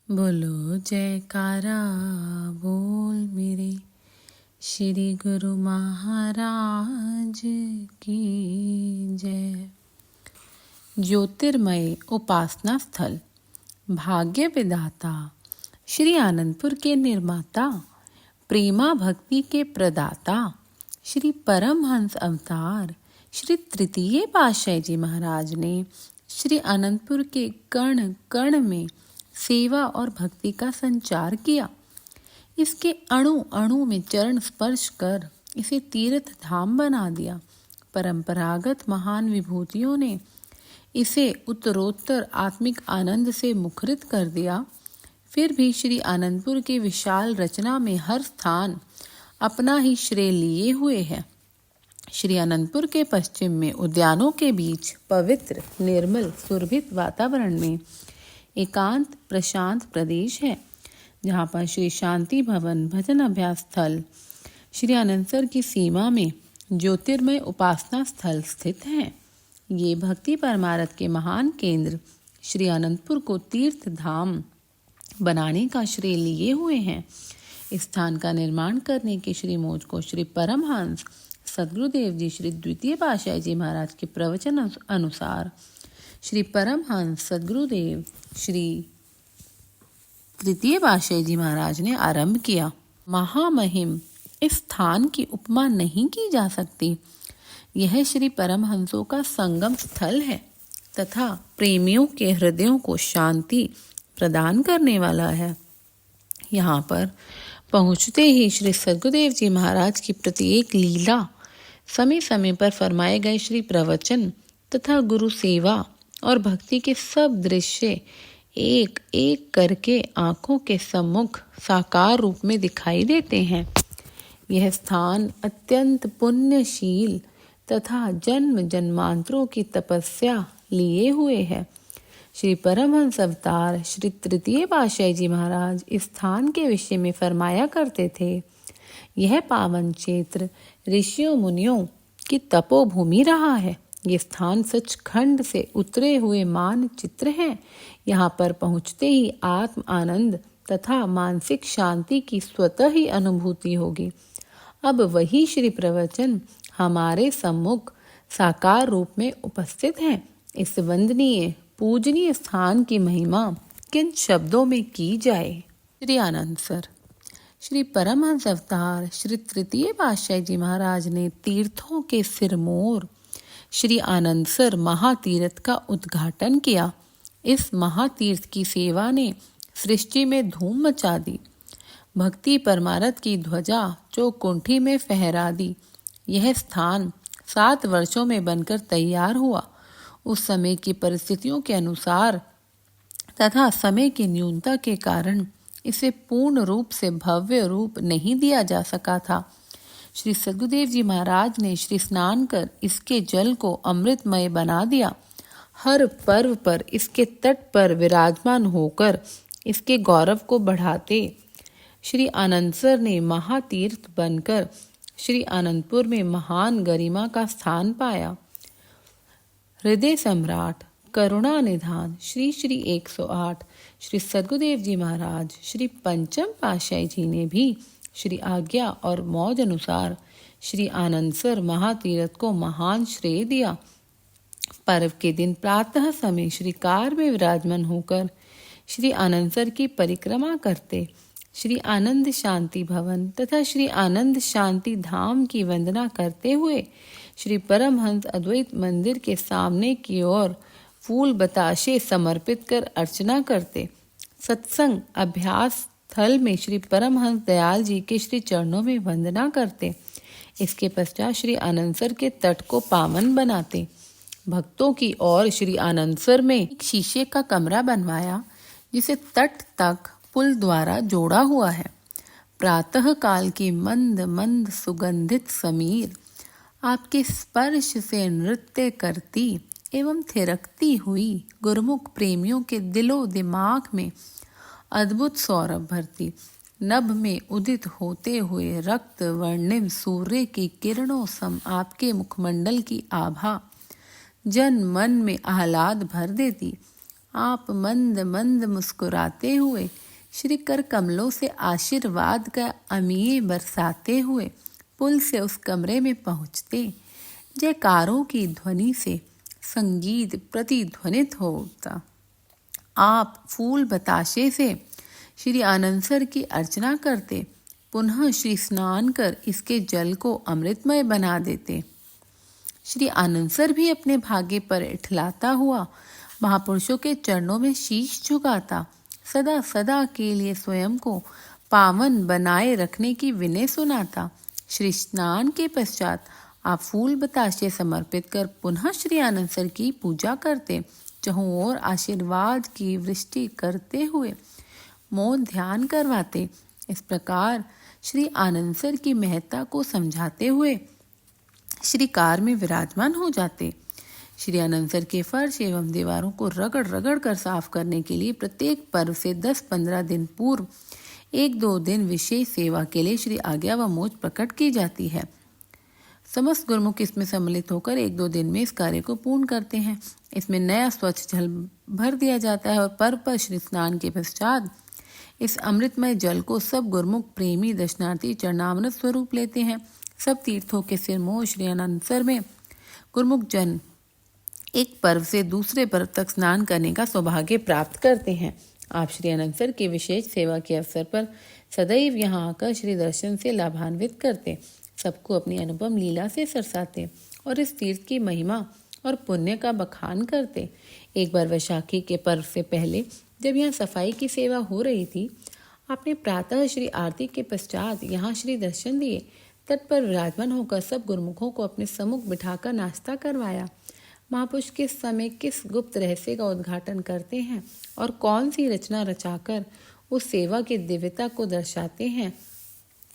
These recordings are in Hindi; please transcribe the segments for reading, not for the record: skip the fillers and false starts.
बोलो जयकारा बोल मेरे श्री गुरु महाराज की जय। ज्योतिर्मय उपासना स्थल भाग्य विधाता श्री आनंदपुर के निर्माता, प्रेमा भक्ति के प्रदाता, श्री परमहंस अवतार श्री तृतीय पातशाही जी महाराज ने श्री आनंदपुर के कण कण में सेवा और भक्ति का संचार किया। इसके अणु अणु में चरण स्पर्श कर इसे तीर्थ धाम बना दिया। परंपरागत महान विभूतियों ने इसे उत्तरोत्तर आत्मिक आनंद से मुखरित कर दिया। फिर भी श्री आनंदपुर के विशाल रचना में हर स्थान अपना ही श्रेय लिए हुए है। श्री आनंदपुर के पश्चिम में उद्यानों के बीच पवित्र निर्मल सुरभित वातावरण में एकांत प्रशांत प्रदेश है, जहाँ पर श्री शांति भवन भजन अभ्यास स्थल श्री आनंदसर की सीमा में ज्योतिर्मय उपासना स्थल स्थित है। ये भक्ति परमारथ के महान केंद्र श्री आनंदपुर को तीर्थ धाम बनाने का श्रेय लिए हुए हैं। इस स्थान का निर्माण करने की श्री मोज को श्री परमहंस सद्गुरुदेव जी श्री द्वितीय पातशाही जी महाराज के प्रवचन अनुसार श्री परमहंस सद्गुरुदेव श्री तृतीय पातशाही जी महाराज ने आरंभ किया। महामहिम इस स्थान की उपमा नहीं की जा सकती। यह श्री परमहंसों का संगम स्थल है तथा प्रेमियों के हृदयों को शांति प्रदान करने वाला है। यहाँ पर पहुँचते ही श्री सद्गुरुदेव जी महाराज की प्रत्येक लीला, समय समय पर फरमाए गए श्री प्रवचन तथा गुरु सेवा और भक्ति के सब दृश्य एक एक करके आंखों के सम्मुख साकार रूप में दिखाई देते हैं। यह स्थान अत्यंत पुण्यशील तथा जन्म जन्मांतरों की तपस्या लिए हुए है। श्री परमहंस अवतार श्री तृतीय पातशाही जी महाराज इस स्थान के विषय में फरमाया करते थे। यह पावन क्षेत्र ऋषियों मुनियों की तपोभूमि रहा है। ये स्थान सचखंड से उतरे हुए मानचित्र हैं। यहाँ पर पहुँचते ही आत्म आनंद तथा मानसिक शांति की स्वतः ही अनुभूति होगी। अब वही श्री प्रवचन हमारे सम्मुख साकार रूप में उपस्थित हैं। इस वंदनीय पूजनीय स्थान की महिमा किन शब्दों में की जाए। श्री आनंदसर श्री परमहंस अवतार श्री तृतीय पातशाही जी महाराज ने तीर्थों के सिरमौर श्री आनंदसर महातीर्थ का उद्घाटन किया। इस महातीर्थ की सेवा ने सृष्टि में धूम मचा दी। भक्ति परमारथ की ध्वजा चौकुंठी में फहरा दी। यह स्थान 7 वर्षों में बनकर तैयार हुआ। उस समय की परिस्थितियों के अनुसार तथा समय की न्यूनता के कारण इसे पूर्ण रूप से भव्य रूप नहीं दिया जा सका था। श्री सद्गुरुदेव जी महाराज ने श्री स्नान कर इसके जल को अमृतमय बना दिया। हर पर्व पर इसके तट पर विराजमान होकर इसके गौरव को बढ़ाते श्री आनंदसर ने महातीर्थ बनकर श्री आनंदपुर में महान गरिमा का स्थान पाया। हृदय सम्राट करुणा निधान श्री श्री 108 श्री सद्गुरुदेव जी महाराज श्री पंचम पातशाही जी ने भी श्री आज्ञा और मौज अनुसार श्री आनंदसर महातीर्थ को महान श्रेय दिया। पर्व के दिन प्रातः समय श्री कार में विराजमान होकर श्री आनंदसर की परिक्रमा करते श्री आनंद शांति भवन तथा श्री आनंद शांति धाम की वंदना करते हुए श्री परमहंस अद्वैत मंदिर के सामने की ओर फूल बताशे समर्पित कर अर्चना करते। सत्संग अभ्यास स्थल में श्री परमहंस दयाल जी के श्री चरणों में वंदना करते। इसके पश्चात श्री आनंदसर के तट को पावन बनाते। भक्तों की ओर श्री आनंदसर में एक शीशे का कमरा बनवाया, जिसे तट तक पुल द्वारा जोड़ा हुआ है। प्रातः काल की मंद मंद सुगंधित समीर आपके स्पर्श से नृत्य करती एवं थिरकती हुई गुरुमुख प्रेमियों के दिलो दिमाग में अद्भुत सौरभ भरती। नभ में उदित होते हुए रक्त वर्णिम सूर्य की किरणों सम आपके मुखमंडल की आभा जन मन में आह्लाद भर देती। आप मंद मंद मुस्कुराते हुए श्री कर कमलों से आशीर्वाद का अमीय बरसाते हुए पुल से उस कमरे में पहुँचते। जयकारों की ध्वनि से संगीत प्रतिध्वनित होता। आप फूल बताशे से श्री आनंदसर की अर्चना करते, पुनः श्री स्नान कर इसके जल को अमृतमय बना देते। श्री आनंदसर भी अपने भाग्य पर इठलाता हुआ महापुरुषों के चरणों में शीश झुकाता, सदा सदा के लिए स्वयं को पावन बनाए रखने की विनय सुनाता। श्री स्नान के पश्चात आप फूल बताशे समर्पित कर पुनः श्री आनंदसर की पूजा करते, चहुं ओर आशीर्वाद की वृष्टि करते हुए मौन ध्यान करवाते। इस प्रकार श्री आनंदसर की महत्ता को समझाते हुए श्री कार में विराजमान हो जाते। श्री आनंदसर के फर्श एवं दीवारों को रगड़ रगड़ कर साफ करने के लिए प्रत्येक पर्व से 10-15 दिन पूर्व 1-2 दिन विशेष सेवा के लिए श्री आज्ञा व मोज प्रकट की जाती है। समस्त गुरुमुख इसमें सम्मिलित होकर 1-2 दिन में इस कार्य को पूर्ण करते हैं। इसमें नया स्वच्छ जल भर दिया जाता है और पर्व पर श्री स्नान के पश्चात इस अमृतमय जल को सब गुरुमुख प्रेमी दर्शनार्थी चरणामृत स्वरूप लेते हैं। सब तीर्थों के सिरमौर श्री आनंदसर में गुरुमुख जन एक पर्व से दूसरे पर्व तक स्नान करने का सौभाग्य प्राप्त करते हैं। आप श्री आनंदसर की विशेष सेवा के अवसर पर सदैव यहाँ आकर श्री दर्शन से लाभान्वित करते, सबको अपनी अनुपम लीला से सरसाते और इस तीर्थ की महिमा और पुण्य का बखान करते। एक बार वैशाखी के पर्व से पहले जब यहाँ सफाई की सेवा हो रही थी, आपने प्रातः श्री आरती के पश्चात यहाँ श्री दर्शन दिए। तट पर विराजमान होकर सब गुरुमुखों को अपने सम्मुख बिठाकर नाश्ता करवाया। महापुरुष किस समय किस गुप्त रहस्य का उद्घाटन करते हैं और कौन सी रचना रचाकर उस सेवा की दिव्यता को दर्शाते हैं,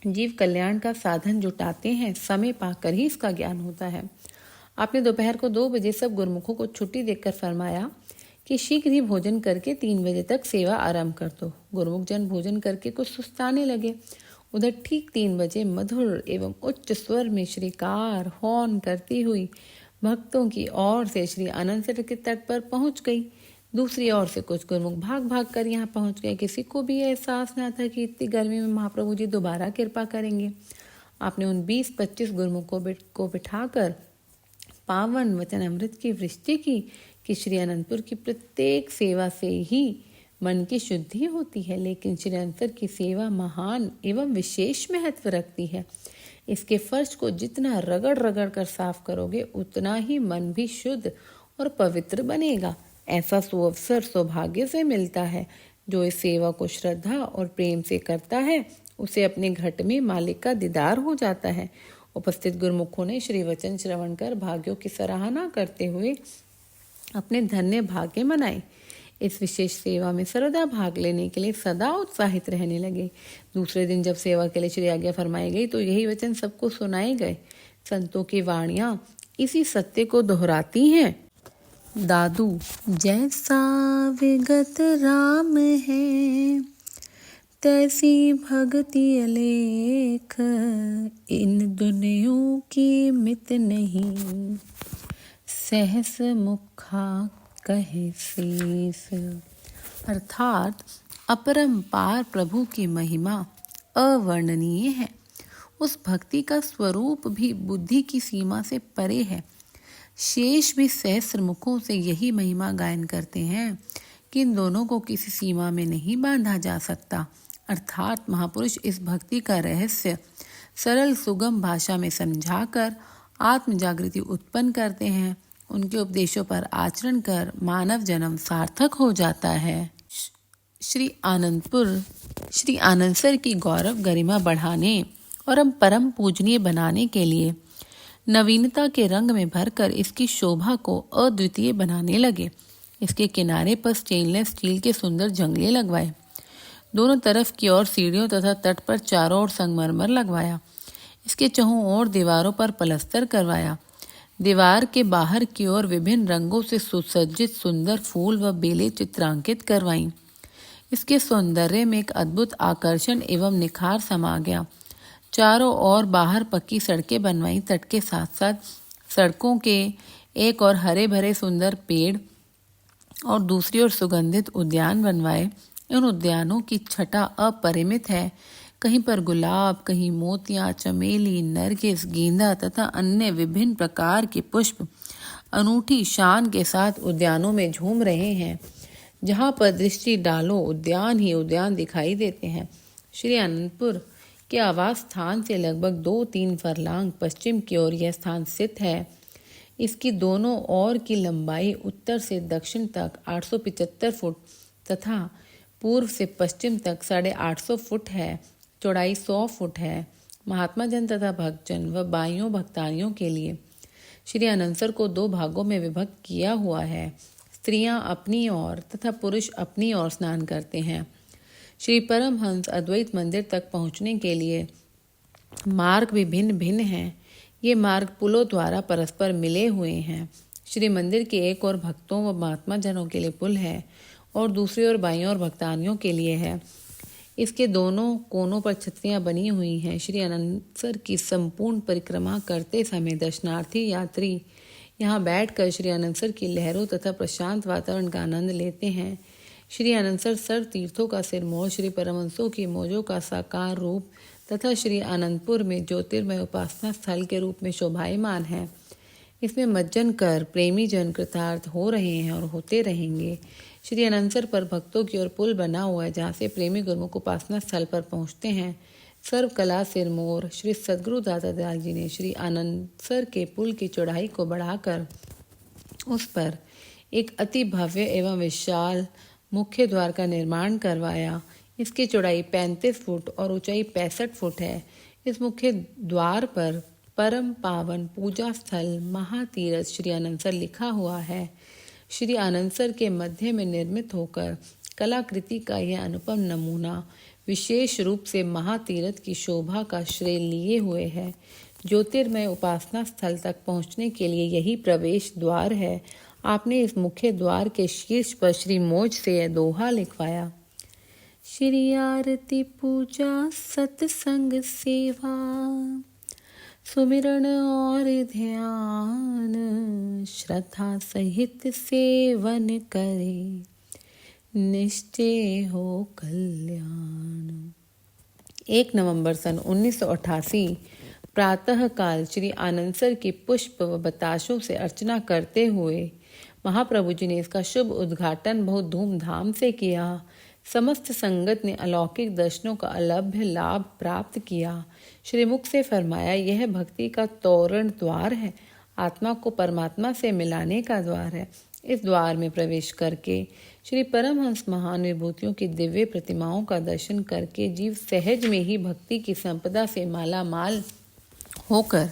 जीव कल्याण का साधन जुटाते हैं, समय पाकर ही इसका ज्ञान होता है। आपने दोपहर को 2 बजे सब गुरुमुखों को छुट्टी देकर फरमाया कि शीघ्र ही भोजन करके 3 बजे तक सेवा आरंभ कर दो। गुरुमुख जन भोजन करके कुछ सुस्ताने लगे। उधर ठीक 3 बजे मधुर एवं उच्च स्वर में श्रीकार हॉर्न करती हुई भक्तों की ओर से श्री आनंदसर के तट पर पहुंच गई। दूसरी ओर से कुछ गुरुमुख भाग भाग कर यहाँ पहुंच गए। किसी को भी एहसास न था कि इतनी गर्मी में महाप्रभु जी दोबारा कृपा करेंगे। आपने उन 20-25 गुरुमुखों को बिठाकर पावन वचन अमृत की वृष्टि की कि श्री अनंतपुर की प्रत्येक सेवा से ही मन की शुद्धि होती है, लेकिन श्री अनंतपुर की सेवा महान एवं विशेष महत्व रखती है। इसके फर्श को जितना रगड़ रगड़ कर साफ करोगे उतना ही मन भी शुद्ध और पवित्र बनेगा। ऐसा सुअवसर सौभाग्य से मिलता है। जो इस सेवा को श्रद्धा और प्रेम से करता है उसे अपने घट में मालिक का दीदार हो जाता है। उपस्थित गुरुमुखों ने श्री वचन श्रवण कर भाग्यों की सराहना करते हुए अपने धन्य भाग्य मनाए। इस विशेष सेवा में सर्वदा भाग लेने के लिए सदा उत्साहित रहने लगे। दूसरे दिन जब सेवा के लिए श्री आज्ञा फरमाई गई तो यही वचन सबको सुनाए गए। संतों की वाणियां इसी सत्य को दोहराती हैं। दादू जैसा विगत राम है तैसी भक्ति अलेख, इन दुनियों की मित नहीं, सहस मुखा कहे शीस। अर्थात अपरंपार प्रभु की महिमा अवर्णनीय है। उस भक्ति का स्वरूप भी बुद्धि की सीमा से परे है। शेष भी सहस्र मुखों से यही महिमा गायन करते हैं कि इन दोनों को किसी सीमा में नहीं बांधा जा सकता। अर्थात महापुरुष इस भक्ति का रहस्य सरल सुगम भाषा में समझाकर आत्म जागृति उत्पन्न करते हैं। उनके उपदेशों पर आचरण कर मानव जन्म सार्थक हो जाता है। श्री आनंदसर की गौरव गरिमा बढ़ाने और हम परम पूजनीय बनाने के लिए नवीनता के रंग में भरकर इसकी शोभा को अद्वितीय बनाने लगे। इसके किनारे पर स्टेनलेस स्टील के सुंदर जंगले लगवाए। दोनों तरफ की ओर सीढ़ियों तथा तट पर चारों ओर संगमरमर लगवाया। इसके चहुं ओर दीवारों पर पलस्तर करवाया। दीवार के बाहर की ओर विभिन्न रंगों से सुसज्जित सुंदर फूल व बेलें चित्रांकित करवाईं। इसके सौंदर्य में एक अद्भुत आकर्षण एवं निखार समा गया। चारों ओर बाहर पक्की सड़कें बनवाई। तट के साथ साथ सड़कों के एक और हरे भरे सुंदर पेड़ और दूसरी ओर सुगंधित उद्यान बनवाए। इन उद्यानों की छटा अपरिमित है। कहीं पर गुलाब, कहीं मोतियां, चमेली, नरगिस, गेंदा तथा अन्य विभिन्न प्रकार के पुष्प अनूठी शान के साथ उद्यानों में झूम रहे हैं। जहाँ पर दृष्टि डालो उद्यान ही उद्यान दिखाई देते हैं। श्री आनंदपुर के आवास स्थान से लगभग 2-3 फरलांग पश्चिम की ओर यह स्थान स्थित है। इसकी दोनों ओर की लंबाई उत्तर से दक्षिण तक 875 फुट तथा पूर्व से पश्चिम तक 850 फुट है। चौड़ाई 100 फुट है। महात्मा जन तथा भक्तजन व बाइयों भक्तानियों के लिए श्री अनंतसर को 2 भागों में विभक्त किया हुआ है। स्त्रियां अपनी ओर तथा पुरुष अपनी ओर स्नान करते हैं। श्री परमहंस अद्वैत मंदिर तक पहुंचने के लिए मार्ग भी भिन्न भिन्न हैं। ये मार्ग पुलों द्वारा परस्पर मिले हुए हैं। श्री मंदिर के एक ओर भक्तों व महात्मा जनों के लिए पुल है और दूसरी ओर बाईं ओर भक्तानियों के लिए है। इसके दोनों कोनों पर छतरियां बनी हुई हैं। श्री अनंतसर की संपूर्ण परिक्रमा करते समय दर्शनार्थी यात्री यहाँ बैठकर श्री अनंतसर की लहरों तथा प्रशांत वातावरण का आनंद लेते हैं। श्री अनंतसर सर्व तीर्थों का सिरमौर, श्री परमहंसों की मौजों का साकार रूप तथा श्री आनंदपुर में ज्योतिर्मय उपासना स्थल के रूप में शोभायमान है। इसमें मज्जन कर प्रेमी जन कृतार्थ हो रहे हैं और होते रहेंगे। श्री अनंतसर पर भक्तों की ओर पुल बना हुआ है, जहाँ से प्रेमी गुरुमुख उपासना स्थल पर पहुँचते हैं। सर्वकला सिरमौर श्री सद्गुरु दाता दयाल जी ने श्री अनंतसर के पुल की चौड़ाई को बढ़ाकर उस पर एक अति भव्य एवं विशाल मुख्य द्वार का निर्माण करवाया। इसकी चौड़ाई 35 फुट और ऊंचाई 65 फुट है। इस मुख्य द्वार पर परम पावन पूजा स्थल महातीरथ श्री अनंतसर लिखा हुआ है। श्री अनंतसर के मध्य में निर्मित होकर कलाकृति का यह अनुपम नमूना विशेष रूप से महातीरथ की शोभा का श्रेय लिए हुए है। ज्योतिर्मय उपासना स्थल तक पहुंचने के लिए यही प्रवेश द्वार है। आपने इस मुख्य द्वार के शीर्ष पर श्री मोज से यह दोहा लिखवाया। श्री आरती पूजा सत्संग सेवा सुमिरन और ध्यान श्रद्धा सहित सेवन करे निश्चय हो कल्याण। 1 नवंबर सन 1988 प्रातःकाल श्री आनंदसर की पुष्प व बताशों से अर्चना करते हुए महाप्रभु जी ने इसका शुभ उद्घाटन बहुत धूमधाम से किया। समस्त संगत ने अलौकिक दर्शनों का अलभ्य लाभ प्राप्त किया। श्रीमुख से फरमाया, यह भक्ति का तोरण द्वार है, आत्मा को परमात्मा से मिलाने का द्वार है। इस द्वार में प्रवेश करके श्री परमहंस महान विभूतियों की दिव्य प्रतिमाओं का दर्शन करके जीव सहज में ही भक्ति की संपदा से माला माल होकर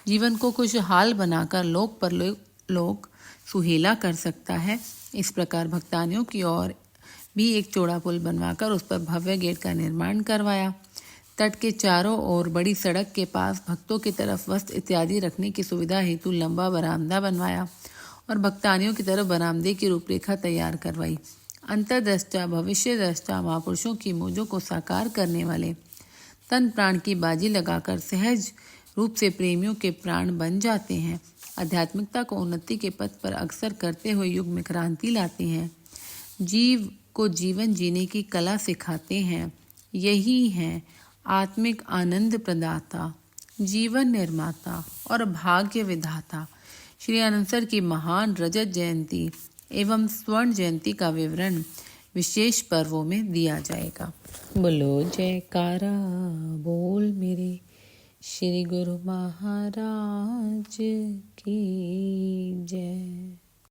जीवन को खुशहाल बनाकर लोक परलोक सुहेला कर सकता है। इस प्रकार भक्तानियों की ओर भी एक चौड़ा पुल बनवाकर उस पर भव्य गेट का निर्माण करवाया। तट के चारों ओर बड़ी सड़क के पास भक्तों की तरफ वस्त्र इत्यादि रखने की सुविधा हेतु लंबा बरामदा बनवाया और भक्तानियों की तरफ बरामदे की रूपरेखा तैयार करवाई। अंतर्दृष्टा भविष्य दृष्टा महापुरुषों की मौजों को साकार करने वाले तन प्राण की बाजी लगाकर सहज रूप से प्रेमियों के प्राण बन जाते हैं। आध्यात्मिकता को उन्नति के पथ पर अग्रसर करते हुए युग में क्रांति लाते हैं। जीव को जीवन जीने की कला सिखाते हैं। यही है आत्मिक आनंद प्रदाता, जीवन निर्माता और भाग्य विधाता। श्री अनंतसर की महान रजत जयंती एवं स्वर्ण जयंती का विवरण विशेष पर्वों में दिया जाएगा। बोलो जयकारा बोल मेरे श्री गुरु महाराज की जय।